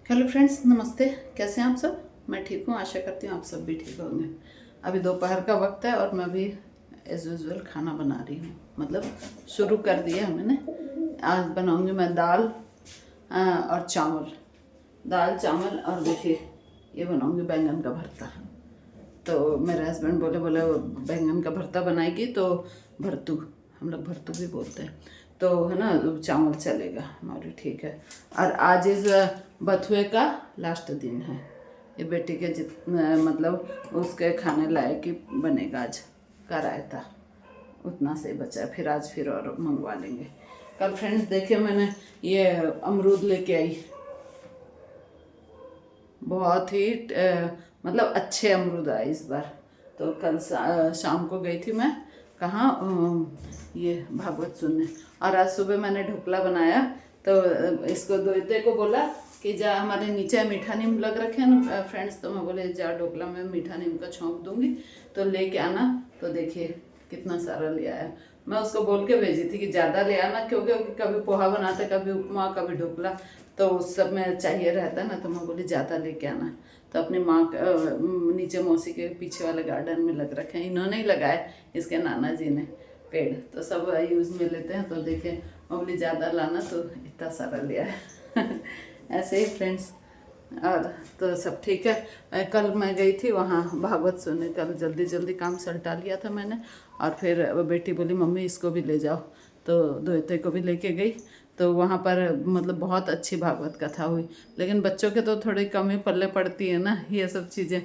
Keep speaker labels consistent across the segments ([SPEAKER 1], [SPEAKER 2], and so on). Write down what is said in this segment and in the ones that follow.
[SPEAKER 1] Hello friends, नमस्ते। कैसे हैं आप सब? मैं ठीक हूँ, आशा करती हूँ आप सब भी ठीक होंगे। अभी दोपहर का वक्त है और मैं भी एज यूजल खाना बना रही हूँ, मतलब शुरू कर दिया है मैंने। आज बनाऊंगी मैं दाल और चावल। दाल चावल और देखिए ये बनाऊंगी बैंगन का भरता। तो मेरे हस्बैंड बोले बोले वो बैंगन का भरता बनाएगी तो भरतू, हम लोग भरतू भी बोलते हैं, तो है ना, चावल चलेगा हमारी, ठीक है। और आज इस बथुए का लास्ट दिन है। ये बेटी के मतलब उसके खाने लायक ही बनेगा आज का रायता। उतना से बचा है, फिर आज फिर और मंगवा लेंगे। कल फ्रेंड्स देखिए मैंने ये अमरूद लेके आई, बहुत ही मतलब अच्छे अमरूद आए इस बार। तो कल शाम को गई थी मैं कहाँ, ये भागवत सुनने। और आज सुबह मैंने ढोकला बनाया, तो इसको दोते को बोला कि जा, हमारे नीचे मीठा नीम लग रखे हैं ना फ्रेंड्स, तो मैं बोले जा ढोकला में मीठा नीम का छोंक दूंगी तो लेके आना। तो देखिए कितना सारा ले आया। मैं उसको बोल के भेजी थी कि ज़्यादा ले आना, क्योंकि कभी पोहा बनाते, कभी उपमा, कभी ढोकला, तो उस सब में चाहिए रहता है ना। तो मैं बोली ज़्यादा लेके आना। तो अपनी माँ नीचे मौसी के पीछे वाले गार्डन में लग रखे हैं, इन्होंने ही लगाए, इसके नाना जी ने पेड़, तो सब यूज़ में लेते हैं। तो देखे मैं बोली ज़्यादा लाना, तो इतना सारा लिया है। ऐसे ही फ्रेंड्स। और तो सब ठीक है। कल मैं गई थी वहाँ भागवत सुनने, कल जल्दी जल्दी काम सल्टा लिया था मैंने। और फिर बेटी बोली मम्मी इसको भी ले जाओ, तो दोते को भी लेके गई। तो वहाँ पर मतलब बहुत अच्छी भागवत कथा हुई। लेकिन बच्चों के तो थोड़ी कम ही पल्ले पड़ती है ना ये सब चीज़ें।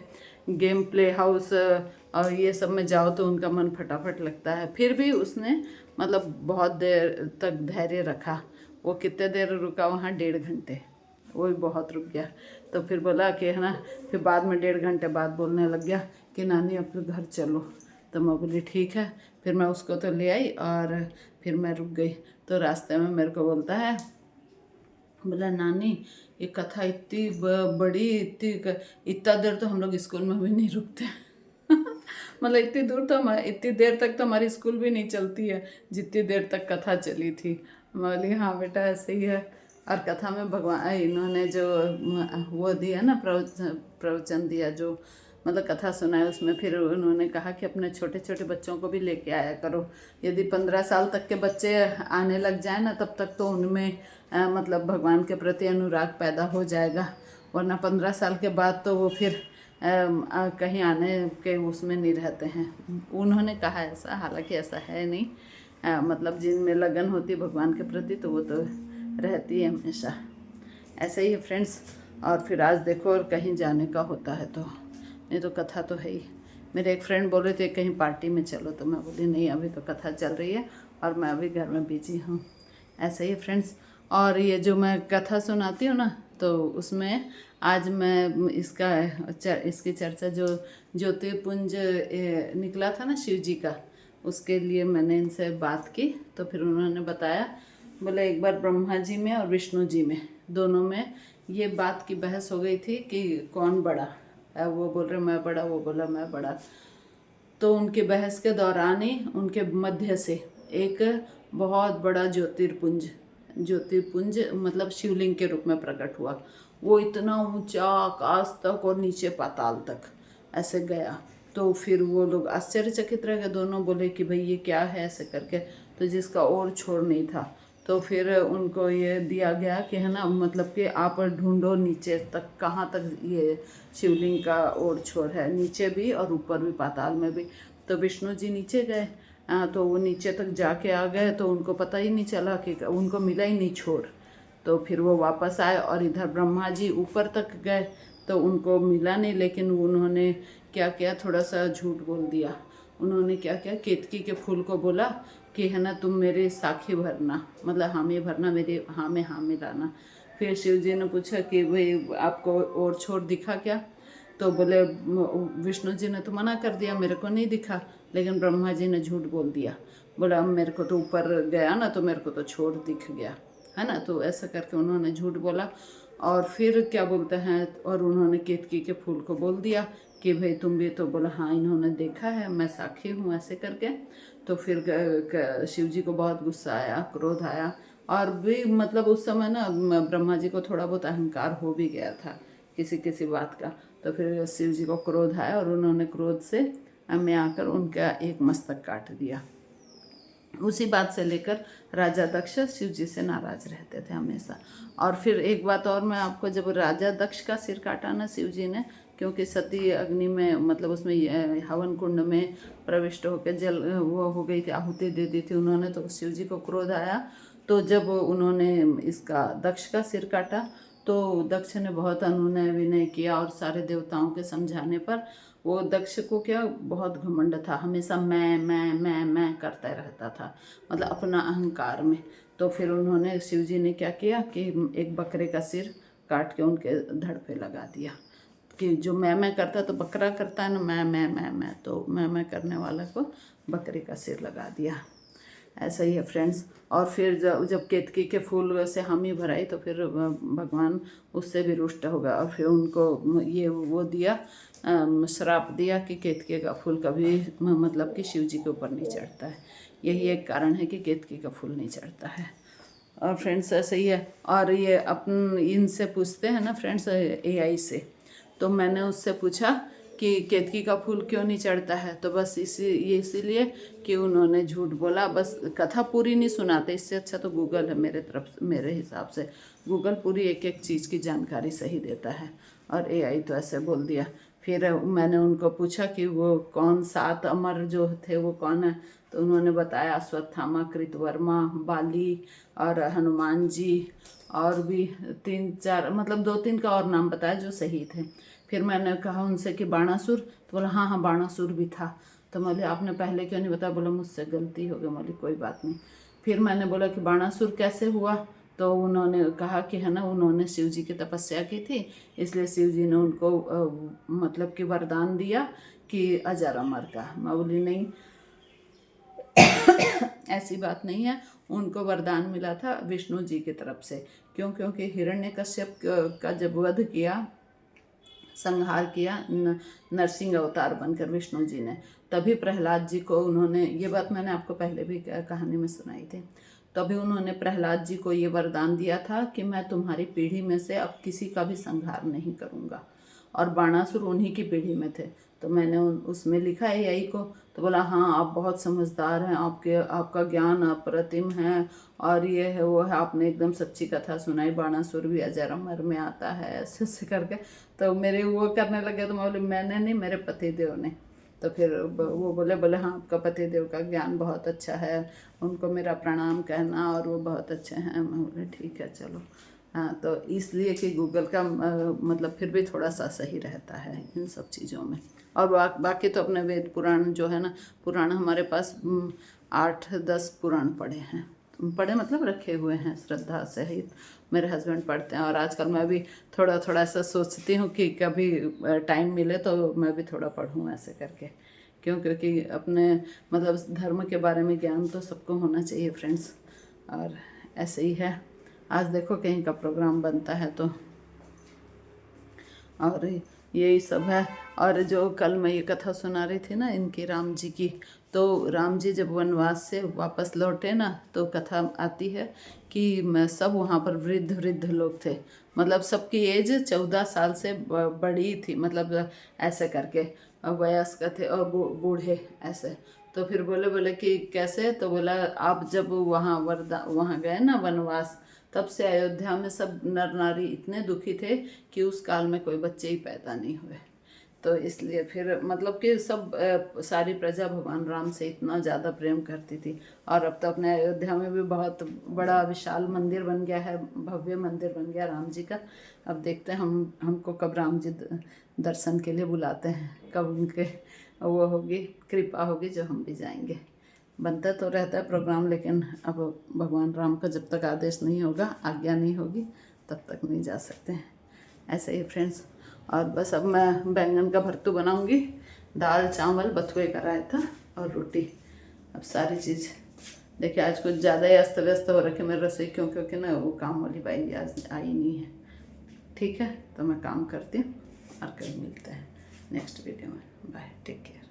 [SPEAKER 1] गेम प्ले हाउस और ये सब में जाओ तो उनका मन फटाफट लगता है। फिर भी उसने मतलब बहुत देर तक धैर्य रखा। वो कितने देर रुका वहाँ, 1.5 घंटे, वो भी बहुत रुक गया। तो फिर बोला कि है ना, फिर बाद में 1.5 घंटे बाद बोलने लग गया कि नानी अब तो घर चलो। तो मैं बोली ठीक है। फिर मैं उसको तो ले आई और फिर मैं रुक गई। तो रास्ते में मेरे को बोलता है, बोला नानी ये कथा इतनी बड़ी, इतना देर तो हम लोग स्कूल में भी नहीं रुकते। मतलब इतनी दूर तो हम, इतनी देर तक तो हमारी स्कूल भी नहीं चलती है जितनी देर तक कथा चली थी। मैं बोली हाँ बेटा ऐसे ही है। और कथा में भगवान इन्होंने जो वो दिया ना, प्रवचन दिया, जो मतलब कथा सुनाए, उसमें फिर उन्होंने कहा कि अपने छोटे छोटे बच्चों को भी लेके आया करो। यदि 15 साल तक के बच्चे आने लग जाए ना, तब तक तो उनमें मतलब भगवान के प्रति अनुराग पैदा हो जाएगा। वरना 15 साल के बाद तो वो फिर कहीं आने के उसमें नहीं रहते हैं। उन्होंने कहा ऐसा, हालांकि ऐसा है नहीं। मतलब जिनमें लगन होती है भगवान के प्रति तो वो तो रहती है हमेशा। ऐसे ही फ्रेंड्स। और फिर आज देखो और कहीं जाने का होता है तो, नहीं तो कथा तो है ही। मेरे एक फ्रेंड बोल रहे थे कहीं पार्टी में चलो, तो मैं बोली नहीं अभी तो कथा चल रही है और मैं अभी घर में बिजी हूँ। ऐसे ही फ्रेंड्स। और ये जो मैं कथा सुनाती हूँ ना, तो उसमें आज मैं इसकी चर्चा जो ज्योतिर्पुंज निकला था ना शिव जी का, उसके लिए मैंने इनसे बात की। तो फिर उन्होंने बताया, बोले एक बार ब्रह्मा जी में और विष्णु जी में, दोनों में ये बात की बहस हो गई थी कि कौन बड़ा है। वो बोल रहे मैं बड़ा, वो बोला मैं बड़ा। तो उनके बहस के दौरान ही उनके मध्य से एक बहुत बड़ा ज्योतिर्पुंज मतलब शिवलिंग के रूप में प्रकट हुआ। वो इतना ऊंचा आकाश तक और नीचे पाताल तक ऐसे गया। तो फिर वो लोग आश्चर्यचकित रह गए, दोनों बोले कि भाई ये क्या है ऐसे करके। तो जिसका और छोर नहीं था, तो फिर उनको ये दिया गया कि है ना, मतलब कि आप ढूंढो नीचे तक कहाँ तक ये शिवलिंग का और छोर है, नीचे भी और ऊपर भी पाताल में भी। तो विष्णु जी नीचे गए, तो वो नीचे तक जाके आ गए, तो उनको पता ही नहीं चला कि उनको मिला ही नहीं छोर। तो फिर वो वापस आए और इधर ब्रह्मा जी ऊपर तक गए, तो उनको मिला नहीं। लेकिन उन्होंने क्या किया, थोड़ा सा झूठ बोल दिया। उन्होंने क्या किया, केतकी के फूल को बोला कि है ना तुम मेरे साखी भरना, मतलब हामी भरना, मेरे हाँ में हाँ मिलाना। फिर शिव जी ने पूछा कि भाई आपको और छोर दिखा क्या? तो बोले विष्णु जी ने तो मना कर दिया, मेरे को नहीं दिखा। लेकिन ब्रह्मा जी ने झूठ बोल दिया, बोला मेरे को तो ऊपर गया ना तो मेरे को तो छोर दिख गया, है ना। तो ऐसा करके उन्होंने झूठ बोला। और फिर क्या बोलते हैं, और उन्होंने केतकी के फूल को बोल दिया कि भाई तुम भी, तो बोला हाँ इन्होंने देखा है, मैं साक्षी हूँ ऐसे करके। तो फिर शिव जी को बहुत गुस्सा आया, क्रोध आया। और भी मतलब उस समय ना ब्रह्मा जी को थोड़ा बहुत अहंकार हो भी गया था किसी किसी बात का। तो फिर शिव जी को क्रोध आया और उन्होंने क्रोध से में आकर उनका एक मस्तक काट दिया। उसी बात से लेकर राजा दक्ष शिव जी से नाराज रहते थे हमेशा। और फिर एक बात और मैं आपको, जब राजा दक्ष का सिर काटा ना शिव जी ने, क्योंकि सती अग्नि में मतलब उसमें हवन कुंड में प्रविष्ट होकर जल वो हो गई थी, आहुति दे दी थी उन्होंने, तो शिव जी को क्रोध आया। तो जब उन्होंने इसका दक्ष का सिर काटा तो दक्ष ने बहुत अनुनय विनय किया और सारे देवताओं के समझाने पर वो दक्ष को क्या बहुत घमंड था, हमेशा मैं करता रहता था, मतलब अपना अहंकार में। तो फिर उन्होंने शिव जी ने क्या किया कि एक बकरे का सिर काट के उनके धड़ पे लगा दिया कि जो मैं करता तो बकरा करता है ना, मैं तो मैं करने वाला को बकरे का सिर लगा दिया। ऐसा ही है फ्रेंड्स। और फिर जब केतकी के फूल से हामी भराई तो फिर भगवान उससे भी रुष्ट होगा और फिर उनको ये वो दिया, श्राप दिया कि केतकी का फूल कभी मतलब कि शिव जी के ऊपर नहीं चढ़ता है। यही एक कारण है कि केतकी का फूल नहीं चढ़ता है। और फ्रेंड्स ऐसे ही है। और ये अपन इनसे पूछते हैं ना फ्रेंड्स, AI से, तो मैंने उससे पूछा कि केतकी का फूल क्यों नहीं चढ़ता है, तो बस इसीलिए कि उन्होंने झूठ बोला, बस कथा पूरी नहीं सुनाते। इससे अच्छा तो गूगल है मेरे हिसाब से। गूगल पूरी एक एक चीज़ की जानकारी सही देता है और AI तो ऐसे बोल दिया। फिर मैंने उनको पूछा कि वो कौन 7 अमर जो थे वो कौन है, तो उन्होंने बताया अश्वत्थामा, कृतवर्मा, बाली और हनुमान जी, और भी 3-4 मतलब 2-3 का और नाम बताया जो सही थे। फिर मैंने कहा उनसे कि बाणासुर, तो बोला हाँ बाणासुर भी था। तो बोले आपने पहले क्यों नहीं बताया? बोला मुझसे गलती हो गई। बोली कोई बात नहीं। फिर मैंने बोला कि बाणासुर कैसे हुआ, तो उन्होंने कहा कि है ना उन्होंने शिव जी की तपस्या की थी, इसलिए शिव जी ने उनको मतलब कि वरदान दिया कि अजर अमर का। मैं बोली नहीं ऐसी बात नहीं है, उनको वरदान मिला था विष्णु जी की तरफ से। क्योंकि हिरण्यकश्यप का जब वध किया, संहार किया नरसिंह अवतार बनकर विष्णु जी ने, तभी प्रहलाद जी को उन्होंने, ये बात मैंने आपको पहले भी कहानी में सुनाई थी, तभी उन्होंने प्रहलाद जी को ये वरदान दिया था कि मैं तुम्हारी पीढ़ी में से अब किसी का भी संहार नहीं करूँगा। और बाणासुर उन्हीं की पीढ़ी में थे। तो मैंने उसमें लिखा है AI को, तो बोला हाँ आप बहुत समझदार हैं, आपका ज्ञान अप्रतिम है, और ये है वो है, आपने एकदम सच्ची कथा सुनाई, बाणासुर भी अजर अमर में आता है, ऐसे ऐसे करके। तो मेरे वो करने लगे, तो मैं बोली मैंने नहीं, मेरे पतिदेव ने। तो फिर वो बोले हाँ आपका पतिदेव का ज्ञान बहुत अच्छा है, उनको मेरा प्रणाम कहना, और वो बहुत अच्छे हैं। मैं बोले ठीक है चलो। हाँ, तो इसलिए कि गूगल का मतलब फिर भी थोड़ा सा सही रहता है इन सब चीज़ों में। और बाकी तो अपने वेद पुराण जो है ना, पुराण हमारे पास 8-10 पुराण पढ़े हैं, पढ़े मतलब रखे हुए हैं श्रद्धा सहित। मेरे हस्बैंड पढ़ते हैं, और आजकल मैं भी थोड़ा थोड़ा ऐसा सोचती हूँ कि कभी टाइम मिले तो मैं भी थोड़ा पढ़ूँ ऐसे करके। क्योंकि अपने मतलब धर्म के बारे में ज्ञान तो सबको होना चाहिए फ्रेंड्स। और ऐसे ही है, आज देखो कहीं का प्रोग्राम बनता है तो, और यही सब है। और जो कल मैं ये कथा सुना रही थी ना इनकी, राम जी की, तो राम जी जब वनवास से वापस लौटे ना, तो कथा आती है कि सब वहाँ पर वृद्ध लोग थे, मतलब सबकी एज 14 साल से बड़ी थी, मतलब ऐसे करके वयस्क थे और बूढ़े ऐसे। तो फिर बोले कि कैसे, तो बोला आप जब वहाँ गए ना वनवास, तब से अयोध्या में सब नर नारी इतने दुखी थे कि उस काल में कोई बच्चे ही पैदा नहीं हुए। तो इसलिए फिर मतलब कि सब सारी प्रजा भगवान राम से इतना ज़्यादा प्रेम करती थी। और अब तो अपने अयोध्या में भी बहुत बड़ा विशाल मंदिर बन गया है, भव्य मंदिर बन गया राम जी का। अब देखते हैं हमको कब राम जी दर्शन के लिए बुलाते हैं, कब उनके वो होगी कृपा होगी जो हम भी जाएंगे। बनता तो रहता है प्रोग्राम, लेकिन अब भगवान राम का जब तक आदेश नहीं होगा, आज्ञा नहीं होगी, तब तक नहीं जा सकते हैं। ऐसे ही फ्रेंड्स। और बस अब मैं बैंगन का भरतू बनाऊंगी, दाल चावल बथुए का रायता और रोटी। अब सारी चीज़ देखिए, आज कुछ ज़्यादा ही अस्त व्यस्त हो रखे मेरे रसोई, क्योंकि ना वो काम वाली बाई आज आई नहीं है। ठीक है, तो मैं काम करती हूँ और कल मिलते हैं नेक्स्ट वीडियो में। Bye, take care.